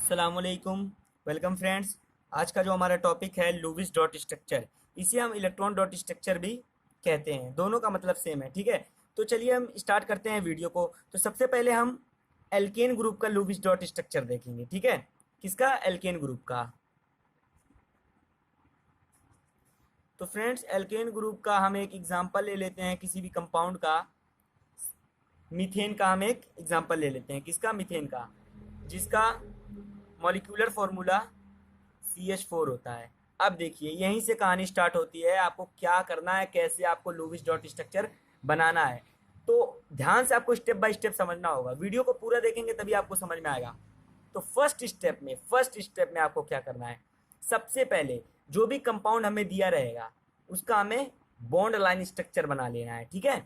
अस्सलामुअलैकुम। Welcome friends. आज का जो हमारा टॉपिक है लुईस डॉट स्ट्रक्चर, इसे हम इलेक्ट्रॉन डॉट स्ट्रक्चर भी कहते हैं। दोनों का मतलब सेम है, ठीक है। तो चलिए हम स्टार्ट करते हैं वीडियो को। तो सबसे पहले हम एल्केन ग्रुप का लुईस डॉट स्ट्रक्चर देखेंगे, ठीक है। किसका? एल्केन ग्रुप का। तो फ्रेंड्स, एल्केन ग्रुप का हम एक एग्जांपल ले लेते हैं किसी भी कंपाउंड का। मीथेन का हम एक एग्जांपल ले लेते हैं। किसका? मीथेन का, जिसका मॉलिक्यूलर फॉर्मूला CH4 होता है। अब देखिए, यहीं से कहानी स्टार्ट होती है। आपको क्या करना है, कैसे आपको लुईस डॉट स्ट्रक्चर बनाना है, तो ध्यान से आपको स्टेप बाय स्टेप समझना होगा। वीडियो को पूरा देखेंगे तभी आपको समझ में आएगा। तो फर्स्ट स्टेप में आपको क्या करना है, सबसे पहले जो भी कंपाउंड हमें दिया रहेगा उसका हमें बॉन्ड लाइन स्ट्रक्चर बना लेना है, ठीक है।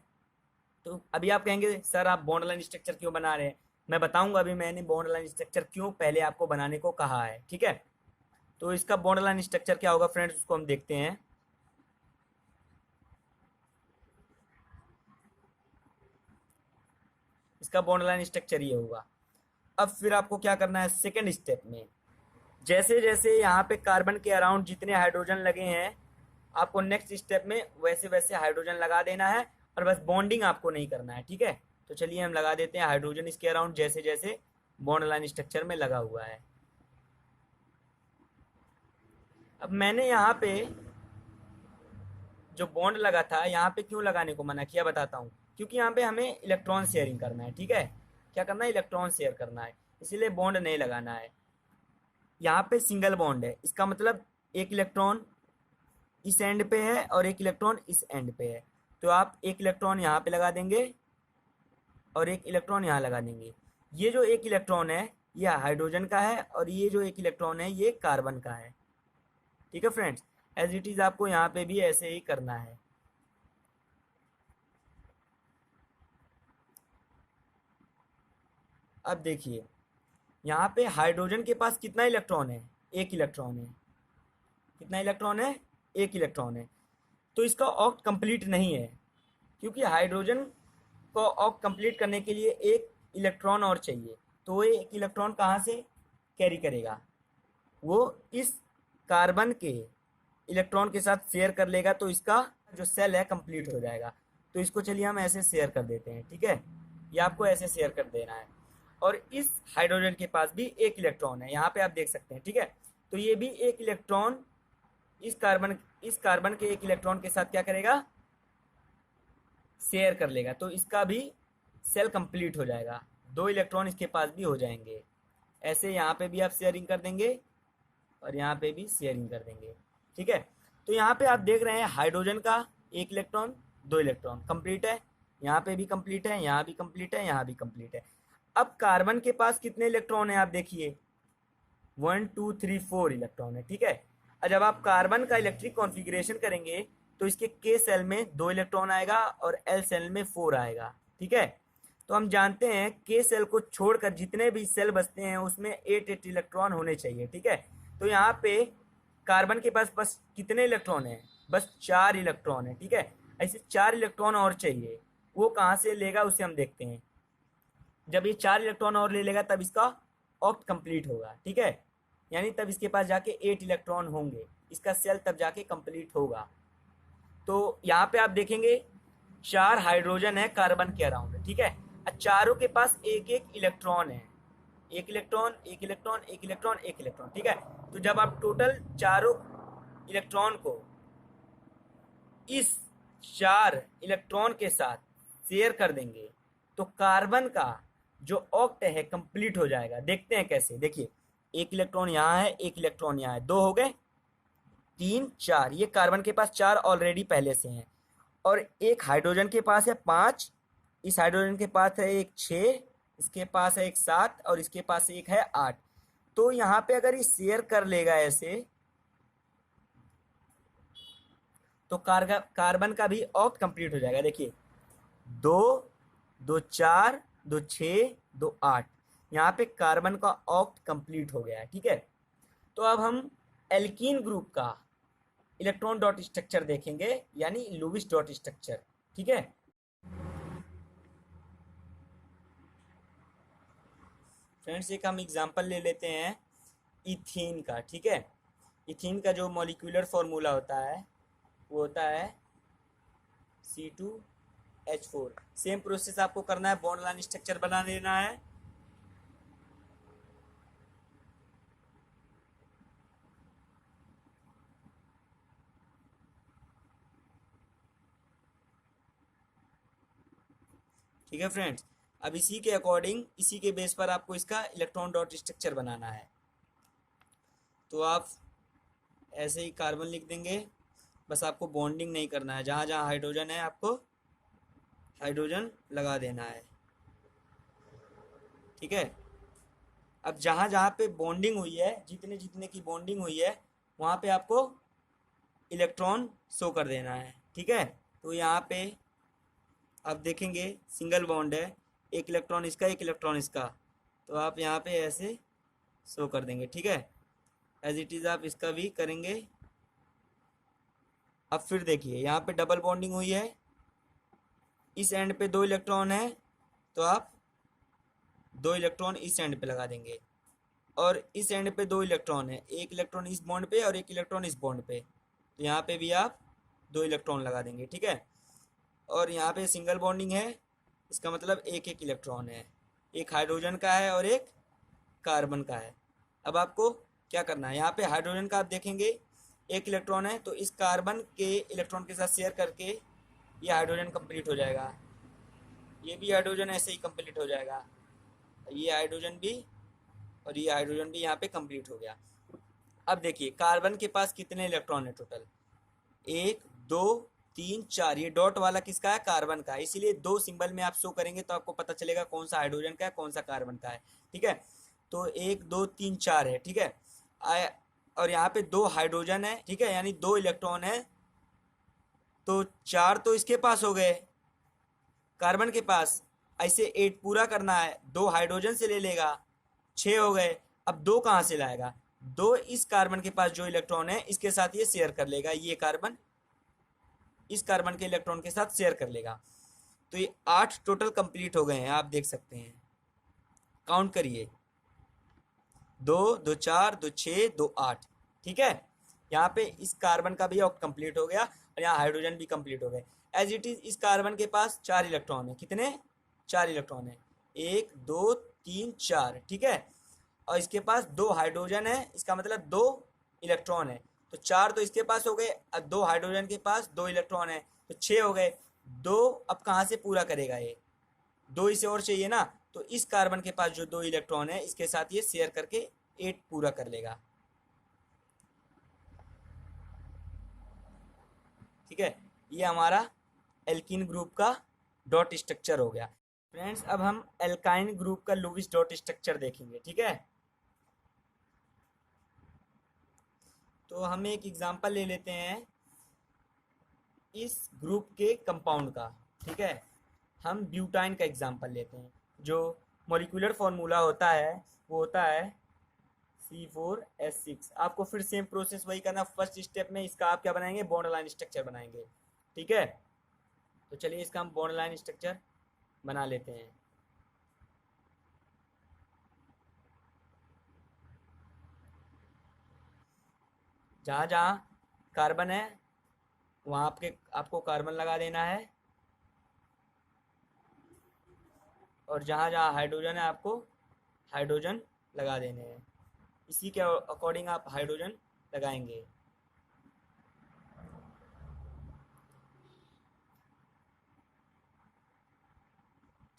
तो अभी आप कहेंगे सर आप बॉन्ड लाइन स्ट्रक्चर क्यों बना रहे हैं, मैं बताऊंगा अभी मैंने बॉन्ड लाइन स्ट्रक्चर क्यों पहले आपको बनाने को कहा है, ठीक है। तो इसका बॉन्ड लाइन स्ट्रक्चर क्या होगा फ्रेंड्स, उसको हम देखते हैं। इसका बॉन्ड लाइन स्ट्रक्चर ये होगा। अब फिर आपको क्या करना है सेकेंड स्टेप में, जैसे जैसे यहाँ पे कार्बन के अराउंड जितने हाइड्रोजन लगे हैं, आपको नेक्स्ट स्टेप में वैसे वैसे हाइड्रोजन लगा देना है, और बस बॉन्डिंग आपको नहीं करना है, ठीक है। तो चलिए हम लगा देते हैं हाइड्रोजन इसके अराउंड जैसे जैसे बॉन्ड लाइन स्ट्रक्चर में लगा हुआ है। अब मैंने यहाँ पे जो बॉन्ड लगा था, यहाँ पे क्यों लगाने को मना किया बताता हूँ। क्योंकि यहाँ पे हमें इलेक्ट्रॉन शेयरिंग करना है, ठीक है। क्या करना है? इलेक्ट्रॉन शेयर करना है, इसीलिए बॉन्ड नहीं लगाना है। यहाँ पे सिंगल बॉन्ड है, इसका मतलब एक इलेक्ट्रॉन इस एंड पे है और एक इलेक्ट्रॉन इस एंड पे है। तो आप एक इलेक्ट्रॉन यहाँ पे लगा देंगे और एक इलेक्ट्रॉन यहाँ लगा देंगे। ये जो एक इलेक्ट्रॉन है ये हाइड्रोजन का है, और ये जो एक इलेक्ट्रॉन है ये कार्बन का है, ठीक है फ्रेंड्स। एज इट इज आपको यहाँ पे भी ऐसे ही करना है। अब देखिए, यहाँ पे हाइड्रोजन के पास कितना इलेक्ट्रॉन है? एक इलेक्ट्रॉन है। कितना इलेक्ट्रॉन है? एक इलेक्ट्रॉन है। तो इसका ऑक्ट कंप्लीट नहीं है, क्योंकि हाइड्रोजन को ऑक्ट कंप्लीट करने के लिए एक इलेक्ट्रॉन और चाहिए। तो वो एक इलेक्ट्रॉन कहाँ से कैरी करेगा? वो इस कार्बन के इलेक्ट्रॉन के साथ शेयर कर लेगा, तो इसका जो सेल है कंप्लीट हो जाएगा। तो इसको चलिए हम ऐसे शेयर कर देते हैं, ठीक है। ये आपको ऐसे शेयर कर देना है। और इस हाइड्रोजन के पास भी एक इलेक्ट्रॉन है, यहाँ पे आप देख सकते हैं, ठीक है। तो ये भी एक इलेक्ट्रॉन इस कार्बन के एक इलेक्ट्रॉन के साथ क्या करेगा? शेयर कर लेगा। तो इसका भी सेल कंप्लीट हो जाएगा, दो इलेक्ट्रॉन इसके पास भी हो जाएंगे। ऐसे यहाँ पे भी आप शेयरिंग कर देंगे और यहाँ पे भी शेयरिंग कर देंगे, ठीक है। तो यहाँ पे आप देख रहे हैं हाइड्रोजन का एक इलेक्ट्रॉन, दो इलेक्ट्रॉन कंप्लीट है। यहाँ पे भी कंप्लीट है, यहाँ भी कंप्लीट है, यहाँ भी कंप्लीट है। अब कार्बन के पास कितने इलेक्ट्रॉन है आप देखिए, 1 2 3 4 इलेक्ट्रॉन है, ठीक है। और जब आप कार्बन का इलेक्ट्रिक कॉन्फ़िगरेशन करेंगे तो इसके के सेल में 2 इलेक्ट्रॉन आएगा और एल सेल में 4 आएगा, ठीक है। तो हम जानते हैं के सेल को छोड़कर जितने भी सेल बचते हैं उसमें 8 इलेक्ट्रॉन होने चाहिए, ठीक है। तो यहाँ पे कार्बन के पास बस कितने इलेक्ट्रॉन है? बस 4 इलेक्ट्रॉन है, ठीक है। ऐसे 4 इलेक्ट्रॉन और चाहिए, वो कहाँ से लेगा उसे हम देखते हैं। जब ये 4 इलेक्ट्रॉन और ले लेगा तब इसका ऑक्ट कंप्लीट होगा, ठीक है। यानी तब इसके पास जाके 8 इलेक्ट्रॉन होंगे, इसका सेल तब जाके कंप्लीट होगा। तो यहाँ पे आप देखेंगे 4 हाइड्रोजन है कार्बन के अराउंड, ठीक है। और चारों के पास एक एक इलेक्ट्रॉन है, एक इलेक्ट्रॉन एक इलेक्ट्रॉन एक इलेक्ट्रॉन एक इलेक्ट्रॉन, ठीक है। तो जब आप टोटल चारों इलेक्ट्रॉन को इस 4 इलेक्ट्रॉन के साथ शेयर कर देंगे तो कार्बन का जो ऑक्ट है कंप्लीट हो जाएगा। देखते हैं कैसे, देखिए एक इलेक्ट्रॉन यहाँ है, एक इलेक्ट्रॉन यहाँ है, दो हो गए, 3 4। ये कार्बन के पास 4 ऑलरेडी पहले से हैं, और एक हाइड्रोजन के पास है 5, इस हाइड्रोजन के पास है एक 6, इसके पास है एक 7 और इसके पास एक है 8। तो यहाँ पे अगर ये शेयर कर लेगा ऐसे, तो कार्बन का भी ऑक्ट कंप्लीट हो जाएगा। देखिए 2 2 4 2 6 2 8, यहाँ पे कार्बन का ऑक्ट कंप्लीट हो गया है, ठीक है। तो अब हम एल्कीन ग्रुप का इलेक्ट्रॉन डॉट स्ट्रक्चर देखेंगे, यानी लुईस डॉट स्ट्रक्चर, ठीक है। फ्रेंड्स, एक हम एग्जांपल ले लेते हैं इथीन का, ठीक है। इथीन का जो मॉलिक्यूलर फॉर्मूला होता है वो होता है C2H4। सेम प्रोसेस आपको करना है, बॉन्ड लाइन स्ट्रक्चर बना लेना है। ठीक है फ्रेंड्स, अब इसी के अकॉर्डिंग, इसी के बेस पर आपको इसका इलेक्ट्रॉन डॉट स्ट्रक्चर बनाना है। तो आप ऐसे ही कार्बन लिख देंगे, बस आपको बॉन्डिंग नहीं करना है, जहाँ जहाँ हाइड्रोजन है आपको हाइड्रोजन लगा देना है, ठीक है। अब जहाँ जहाँ पे बॉन्डिंग हुई है, जितने जितने की बॉन्डिंग हुई है, वहाँ पे आपको इलेक्ट्रॉन शो कर देना है, ठीक है। तो यहाँ पे आप देखेंगे सिंगल बॉन्ड है, एक इलेक्ट्रॉन इसका, एक इलेक्ट्रॉन इसका, तो आप यहाँ पे ऐसे शो कर देंगे, ठीक है। एज इट इज़ आप इसका भी करेंगे। अब फिर देखिए यहाँ पे डबल बॉन्डिंग हुई है, इस एंड पे दो इलेक्ट्रॉन है, तो आप दो इलेक्ट्रॉन इस एंड पे लगा देंगे, और इस एंड पे दो इलेक्ट्रॉन है, एक इलेक्ट्रॉन इस बॉन्ड पे और एक इलेक्ट्रॉन इस बॉन्ड पे, तो यहाँ पे भी आप दो इलेक्ट्रॉन लगा देंगे, ठीक है। और यहाँ पे सिंगल बॉन्डिंग है, इसका मतलब एक एक इलेक्ट्रॉन है, एक हाइड्रोजन का है और एक कार्बन का है। अब आपको क्या करना है, यहाँ पे हाइड्रोजन का आप देखेंगे एक इलेक्ट्रॉन है, तो इस कार्बन के इलेक्ट्रॉन के साथ शेयर करके ये हाइड्रोजन कंप्लीट हो जाएगा, ये भी हाइड्रोजन ऐसे ही कंप्लीट हो जाएगा, ये हाइड्रोजन भी और ये हाइड्रोजन भी यहाँ पे कंप्लीट हो गया। अब देखिए कार्बन के पास कितने इलेक्ट्रॉन है टोटल, 1 2 3 4, ये डॉट वाला किसका है, कार्बन का है, इसीलिए दो सिंबल में आप शो करेंगे तो आपको पता चलेगा कौन सा हाइड्रोजन का है, कौन सा कार्बन का है, ठीक है। तो 1 2 3 4 है, ठीक है। और यहाँ पे दो हाइड्रोजन है, ठीक है, यानी दो इलेक्ट्रॉन है, तो 4 तो इसके पास हो गए कार्बन के पास, ऐसे 8 पूरा करना है, दो हाइड्रोजन से ले लेगा, 6 हो गए। अब दो कहाँ से लाएगा, दो इस कार्बन के पास जो इलेक्ट्रॉन है इसके साथ ये शेयर कर लेगा, ये कार्बन इस कार्बन के इलेक्ट्रॉन के साथ शेयर कर लेगा, तो ये 8 टोटल कंप्लीट हो गए हैं, आप देख सकते हैं। काउंट करिए, 2 2 4 2 6 2 8, ठीक है। यहाँ पे इस कार्बन का भी कंप्लीट हो गया और यहाँ हाइड्रोजन भी कंप्लीट हो गए। एज इट इज इस कार्बन के पास 4 इलेक्ट्रॉन है, कितने, 4 इलेक्ट्रॉन है, 1 2 3 4, ठीक है। और इसके पास दो हाइड्रोजन है, इसका मतलब दो इलेक्ट्रॉन है, तो 4 तो इसके पास हो गए, अब दो हाइड्रोजन के पास दो इलेक्ट्रॉन है, तो 6 हो गए। दो अब कहाँ से पूरा करेगा, ये दो इसे और चाहिए ना, तो इस कार्बन के पास जो दो इलेक्ट्रॉन है इसके साथ ये शेयर करके 8 पूरा कर लेगा, ठीक है। ये हमारा एल्कीन ग्रुप का डॉट स्ट्रक्चर हो गया। फ्रेंड्स अब हम एल्काइन ग्रुप का लुईस डॉट स्ट्रक्चर देखेंगे, ठीक है। तो हम एक एग्जांपल ले लेते हैं इस ग्रुप के कंपाउंड का, ठीक है। हम ब्यूटाइन का एग्जांपल लेते हैं, जो मॉलिक्यूलर फॉर्मूला होता है वो होता है C4H6। आपको फिर सेम प्रोसेस वही करना, फर्स्ट स्टेप में इसका आप क्या बनाएंगे, बॉन्ड लाइन स्ट्रक्चर बनाएंगे, ठीक है। तो चलिए इसका हम बॉन्ड लाइन स्ट्रक्चर बना लेते हैं। जहाँ जहाँ कार्बन है वहाँ आपको कार्बन लगा देना है, और जहाँ जहाँ हाइड्रोजन है आपको हाइड्रोजन लगा देने हैं, इसी के अकॉर्डिंग आप हाइड्रोजन लगाएंगे,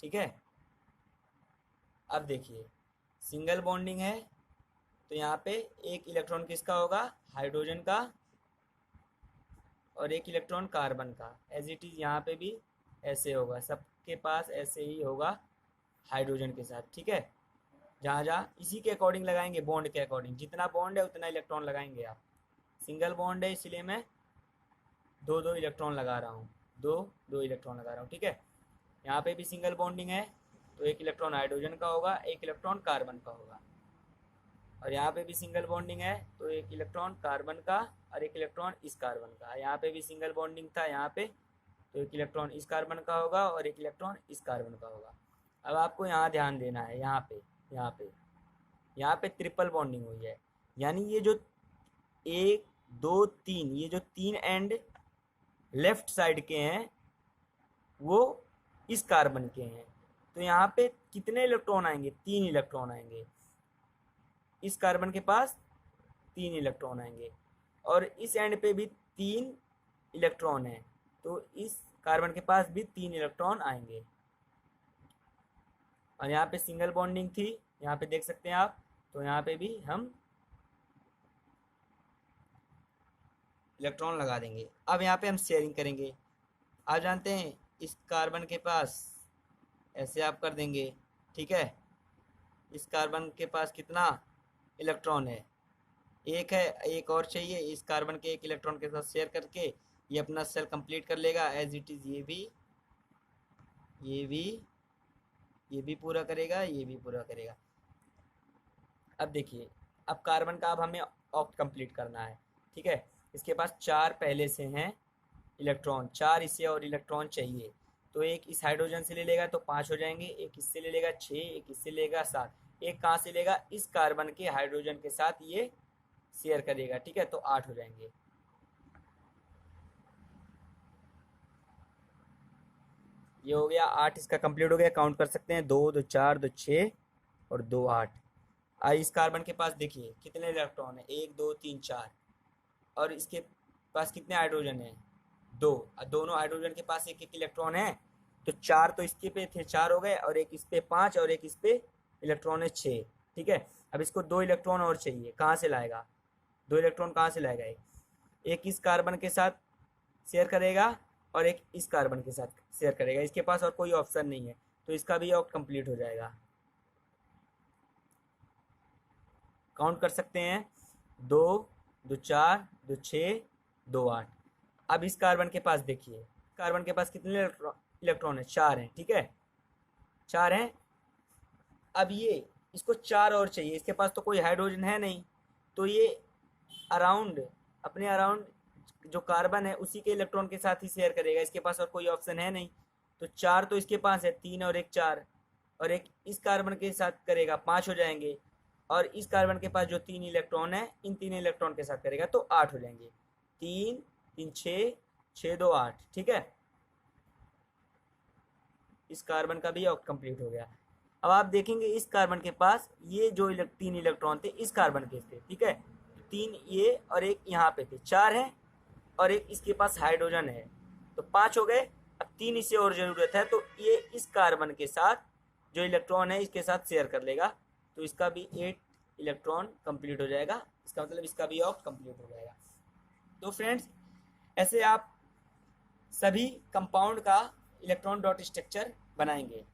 ठीक है। अब देखिए सिंगल बॉन्डिंग है, तो यहाँ पे एक इलेक्ट्रॉन किसका होगा, हाइड्रोजन का, और एक इलेक्ट्रॉन कार्बन का। एज इट इज़ यहाँ पे भी ऐसे होगा, सबके पास ऐसे ही होगा हाइड्रोजन के साथ, ठीक है। जहाँ जहाँ इसी के अकॉर्डिंग लगाएंगे, बॉन्ड के अकॉर्डिंग, जितना बॉन्ड है उतना इलेक्ट्रॉन लगाएंगे आप। सिंगल बॉन्ड है इसलिए मैं दो दो इलेक्ट्रॉन लगा रहा हूँ, दो दो इलेक्ट्रॉन लगा रहा हूँ, ठीक है। यहाँ पे भी सिंगल बॉन्डिंग है, तो एक इलेक्ट्रॉन हाइड्रोजन का होगा, एक इलेक्ट्रॉन कार्बन का होगा। और यहाँ पे भी सिंगल बॉन्डिंग है, तो एक इलेक्ट्रॉन कार्बन का और एक इलेक्ट्रॉन इस कार्बन का। यहाँ पे भी सिंगल बॉन्डिंग था यहाँ पे, तो एक इलेक्ट्रॉन इस कार्बन का होगा और एक इलेक्ट्रॉन इस कार्बन का होगा। अब आपको यहाँ ध्यान देना है, यहाँ पे ट्रिपल बॉन्डिंग हुई है, यानी ये जो 1 2 3, ये जो 3 एंड लेफ्ट साइड के हैं वो इस कार्बन के हैं। तो यहाँ पे कितने इलेक्ट्रॉन आएंगे? 3 इलेक्ट्रॉन आएंगे। इस कार्बन के पास 3 इलेक्ट्रॉन आएंगे और इस एंड पे भी 3 इलेक्ट्रॉन है, तो इस कार्बन के पास भी 3 इलेक्ट्रॉन आएंगे। और यहाँ पे सिंगल बॉन्डिंग थी, यहाँ पे देख सकते हैं आप, तो यहाँ पे भी हम इलेक्ट्रॉन लगा देंगे। अब यहाँ पे हम शेयरिंग करेंगे। आप जानते हैं इस कार्बन के पास ऐसे आप कर देंगे, ठीक है। इस कार्बन के पास कितना इलेक्ट्रॉन है? एक है, एक और चाहिए। इस कार्बन के एक इलेक्ट्रॉन के साथ शेयर करके ये अपना सेल कंप्लीट कर लेगा एज इट इज़। ये भी, ये भी, ये भी पूरा करेगा, ये भी पूरा करेगा। अब देखिए, अब कार्बन का अब हमें ऑक्ट कंप्लीट करना है, ठीक है। इसके पास 4 पहले से हैं इलेक्ट्रॉन, 4 इसे और इलेक्ट्रॉन चाहिए। तो एक इस हाइड्रोजन से ले लेगा तो 5 हो जाएंगे, एक इससे ले लेगा 6, एक इससे लेगा 7, एक कहाँ से लेगा? इस कार्बन के हाइड्रोजन के साथ ये शेयर करेगा, ठीक है, तो 8 हो जाएंगे। ये हो गया 8, इसका कंप्लीट हो गया। काउंट कर सकते हैं, 2 2 4 2 6 और 2 8। इस कार्बन के पास देखिए कितने इलेक्ट्रॉन है? 1 2 3 4। और इसके पास कितने हाइड्रोजन है? 2। दोनों हाइड्रोजन के पास एक एक इलेक्ट्रॉन है, तो 4 तो इसके पे थे, 4 हो गए, और एक इस पे 5 और एक इस पे इलेक्ट्रॉन है 6, ठीक है। अब इसको 2 इलेक्ट्रॉन और चाहिए, कहाँ से लाएगा? 2 इलेक्ट्रॉन कहाँ से लाएगा? एक इस कार्बन के साथ शेयर करेगा और एक इस कार्बन के साथ शेयर करेगा। इसके पास और कोई ऑप्शन नहीं है, तो इसका भी ऑक्ट कंप्लीट हो जाएगा। काउंट कर सकते हैं, 2 2 4 2 6 2 8। अब इस कार्बन के पास देखिए, कार्बन के पास कितने इलेक्ट्रॉन है? 4 हैं, ठीक है, 4 हैं। अब ये इसको 4 और चाहिए, इसके पास तो कोई हाइड्रोजन है नहीं, तो ये अराउंड, अपने अराउंड जो कार्बन है उसी के इलेक्ट्रॉन के साथ ही शेयर करेगा। इसके पास और कोई ऑप्शन है नहीं, तो 4 तो इसके पास है, 3 और 1 4, और एक इस कार्बन के साथ करेगा, 5 हो जाएंगे। और इस कार्बन के पास जो 3 इलेक्ट्रॉन है, इन 3 इलेक्ट्रॉन के साथ करेगा तो 8 हो जाएंगे। 3 3 6 6 2 8, ठीक है। इस कार्बन का भी ऑक्ट कंप्लीट हो गया। अब आप देखेंगे इस कार्बन के पास ये जो 3 इलेक्ट्रॉन थे इस कार्बन के थे, ठीक है, 3 ये और एक यहाँ पे थे, 4 है, और एक इसके पास हाइड्रोजन है, तो 5 हो गए। अब 3 इसे और ज़रूरत है, तो ये इस कार्बन के साथ जो इलेक्ट्रॉन है इसके साथ शेयर कर लेगा, तो इसका भी 8 इलेक्ट्रॉन कंप्लीट हो जाएगा। इसका मतलब इसका भी ऑक्ट कंप्लीट हो जाएगा। तो फ्रेंड्स, ऐसे आप सभी कंपाउंड का इलेक्ट्रॉन डॉट स्ट्रक्चर बनाएंगे।